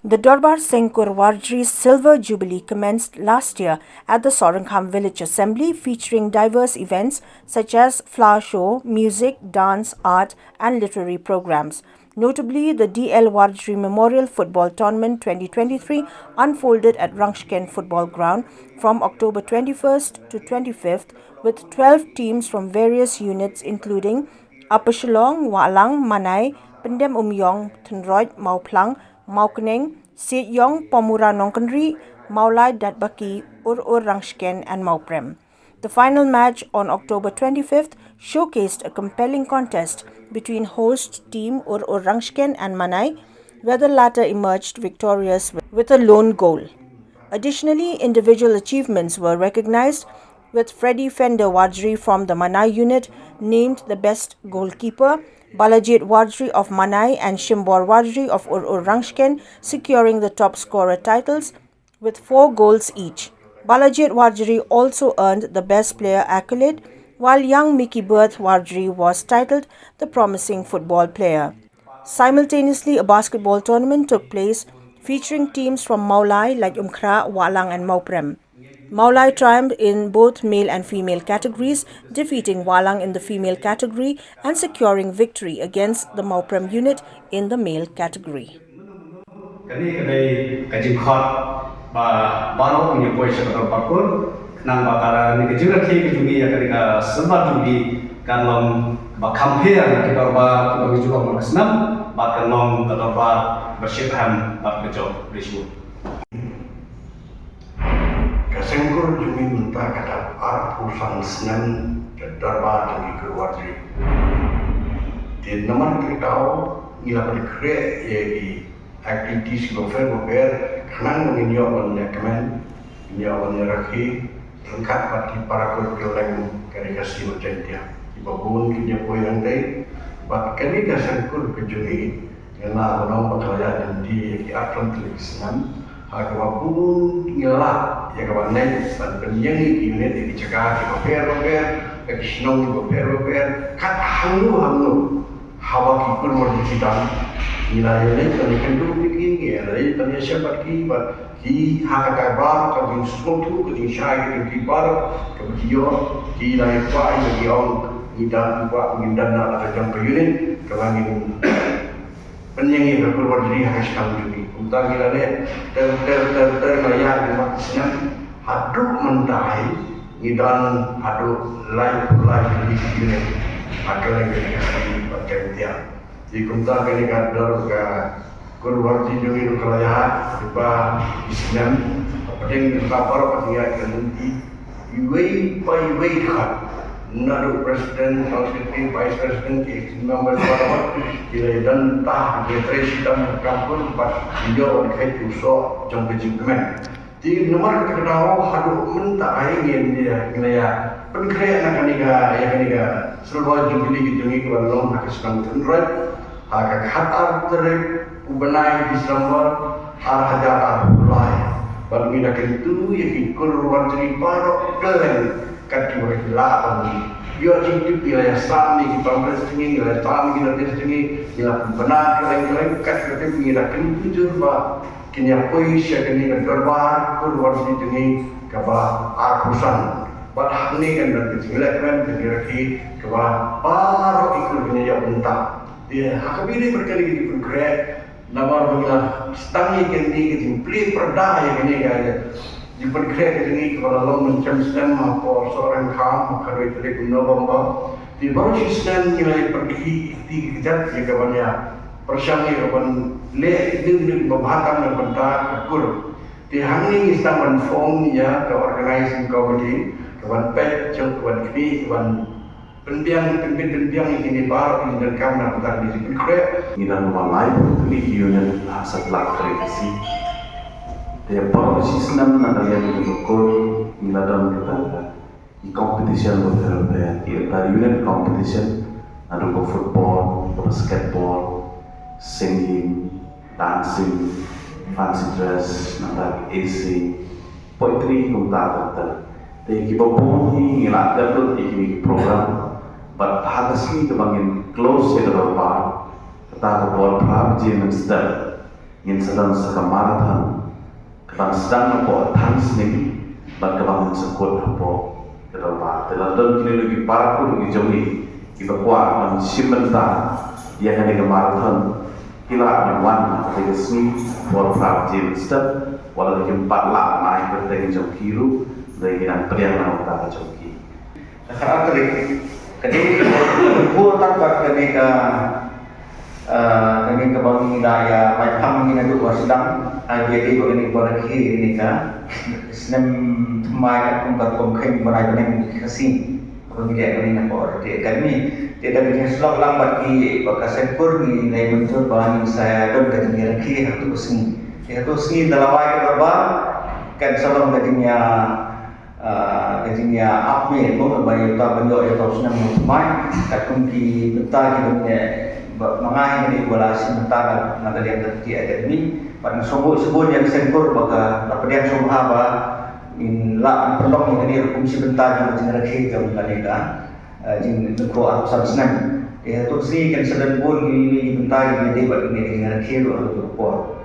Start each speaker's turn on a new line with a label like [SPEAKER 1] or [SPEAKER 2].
[SPEAKER 1] The Durbar Sengkur Wardri Silver Jubilee commenced last year at the Sorankham Village Assembly, featuring diverse events such as flower show, music, dance, art and literary programs. Notably, the D.L. Wardri Memorial Football Tournament 2023 unfolded at Rangshken Football Ground from October 21st to 25th with 12 teams from various units including Upper Shillong, Walang, Manai, Pendem Umyong, Thenroit, Mauplang, Maukeneng, Sejong, Pomura Nongkanri, Maulai Datbaki, Ur Rangshken and Mauprem. The final match on October 25th showcased a compelling contest between host team Ur Rangshken and Manai, where the latter emerged victorious with a lone goal. Additionally, individual achievements were recognized, with Freddie Fender Wardri from the Manai unit named the best goalkeeper, Balajit Wardri of Manai and Shimbor Wardri of Ur Rangshken securing the top scorer titles with 4 goals each. Balajit Wardri also earned the best player accolade, while young Mickey Berth Wardri was titled the promising football player. Simultaneously, a basketball tournament took place featuring teams from Maulai like Umkhra, Walang and Mauprem. Maulai triumphed in both male and female categories, defeating Walang in the female category and securing victory against the Mauprem unit in the male category.
[SPEAKER 2] Kani kadai kajim khot ba baro punya koi sekadar pakul nang bakara ni kajim lagi kajungi ya kani ka sempat jungi kanlong ba compare kita ba kita bicara mengenai ba kanlong kita ba bersihkan ba bejo risu.
[SPEAKER 3] Kasengkur jungi minta kata arpusan senang darbar jungi keluarga. Di nomor kita tahu nila berkreat yaitu activities welfare kenang menginjau kemen menginjau rakhi lengkap bagi para kurang kari kasih macam dia ibabun kinja poyang dai bat kani kasangkur kejuni ngela bonong bakaya dan di atlan tulisan agabun ngela ya kabanai ban penyanyi unit di cakap di welfare kisnong welfare kat hanglu hawa kipur merdeka nilai ini kami kendu begini, nilai kami siapa kibat, ki hak kabar, kami sesuatu, kami syai, kami kibar, kami kior, ki nilai kuai, kami orang nidam kuat, nidam nak ada jam unit, kami penyanyi berkeluar dari harus kami juga. Untuk nilai terlayan di maksudnya, haduk mentai, nidam haduk live di unit, agar lagi kami baca dia. Di kunta kini kadar ke kurwarti jungi rukalayat tiba Islam penting kapar patia kanti iway by way khat naru presiden secretary vice president ke member parliament kira dan tah presiden kampung pat dia kai tuso jong kejimen di nomor kedua hadu minta aing dia ya penkreat nak kaniga ya kaniga seluruh jubilee jungi kualong hakiskan tunrat agak hatar terek ubenai di Islambar hajar arulai baru kita kentu ya ikut ruang ceri parok keren kaki berhilapan dia cintu wilayah Islam ni pamres tinggi wilayah Islam kita tinggi wilayah benar keren kaki kita kita kentu jurba kini apa isya kini derbar ruang ceri tinggi kaba arhusan badah ni kan dan kecilakan kira-kira kaba parok ikut kini ya bentak. Ya, hakabili berkali di konkret nama bagaimana stangi kini kejimplih perda yang ini kaya di konkret ini kalau lo mencemstem apa seorang kam kalau itu dia guna bomba di baru sistem nilai pergi di kejat ya kawannya persyangnya kawan le itu membahagam dan bentar kekur di hanging istaman form ya ke organizing committee kawan pet kawan kini kawan pendiang ini baru dan kamera bentar di sini kre
[SPEAKER 4] kita mulai ini unit setelah kredisi dia polisi senam nada yang diukur dalam kita di competition berbeda dari unit competition ada ke football basketball singing dancing fancy dress nada AC poetry kunta tapi kita pun ini ngelatih itu program but hadas ni kebangin close ke dalam bar kata bol prab je menster ingin sedang sekamarahan ketan sedang apa tans ni bagaimana sekut apa kedalba dalam kini lagi para pun lagi jauh iba kuat dan simenta dia kan dengan marathon kila aduan ketika sini war fragil step walau lagi 4 lah naik bertanya jauh kiru dari yang periang nama jauh ki
[SPEAKER 5] sekarang tadi ketika buat tanpa ketika ketika bangun daya macam ini tu sedang jadi begini berlaki ini kan senam mai untuk komplain berai benar kasih kemudian ini apa orang dia kami tidak bisa selalu lambat di bekas ekor ni lain muncul bahan saya dan ketinggian lagi itu sini dalam ayat berba kan selalu ketinggian apa pun banyak tak banyak yang tahu senang mai takkan di betah di mengahi ini bola sementara nanti yang terjadi akademi pada sebut yang sengkur baka dapat subhaba in la perlong ini hukum sebentar yang jenera kita mengalihkan jin negro arusan senang tu si kan sedang pun ini bentar ini debat ini jenera kita untuk kuat